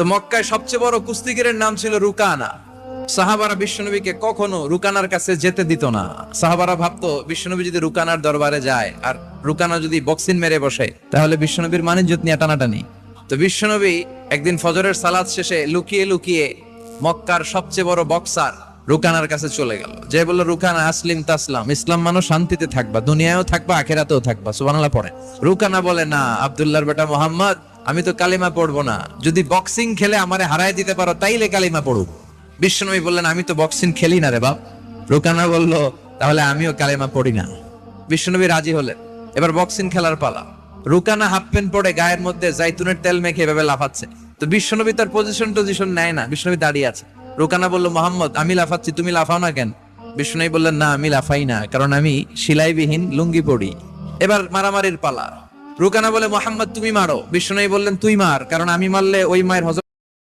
তো মক্কায় সবচেয়ে বড় কুস্তিগিরের নাম ছিল রুকানা। সাহাবারা বিশ্বনবীকে কখনো রুকানার কাছে যেতে দিত না। সাহাবারা ভাবতো বিশ্বনবী যদি রুকানার দরবারে যায় আর রুকানা যদি বক্সিং মেরে বসে তাহলে বিশ্বনবীর মানিজ্যত নিয়ে টানাটানি। তো বিশ্বনবী একদিন ফজরের সালাত শেষে লুকিয়ে লুকিয়ে মক্কার সবচেয়ে বড় বক্সার রুকানার কাছে চলে গেল, যে বলল, রুকানা আসলিম তাসলাম, ইসলাম মানো শান্তিতে থাকবা, দুনিয়ায়ও থাকবা আখেরাতেও থাকবা। সুবহানাল্লাহ পড়ে। রুকানা বলে, না আব্দুল্লাহর বেটা মোহাম্মদ, আমি তো কালিমা পড়বো না, যদি বক্সিং খেলে আমারে হারায় দিতে পারো তাইলে কালিমা পড়ব। বিশ্বনবী বললেন, আমি তো বক্সিং খেলি না রে বাপ। রুকানা বলল, তাহলে আমিও কালিমা পড়ি না। বিশ্বনবী রাজি হলেন। এবার বক্সিং খেলার পালা। রুকানা হাফ প্যান্ট পরে গায়ের মধ্যে জাইতুনের তেল মেখে এভাবে লাফাচ্ছে। তো বিশ্বনবী তার পজিশন নেয় না, বিশ্বনবী দাঁড়িয়ে আছে। রুকানা বলল, মোহাম্মদ আমি লাফাচ্ছি, তুমি লাফাও না কেন? বিশ্বনবী বললেন, না আমি লাফাই না, কারণ আমি সেলাইবিহীন লুঙ্গি পড়ি। এবার মারামারির পালা। রুকানা বলে, মোহাম্মদ তুমি মারো। বিশ্বনবী বললেন, তুই মার, কারণ আমি মারলে ওই মায়ের হজম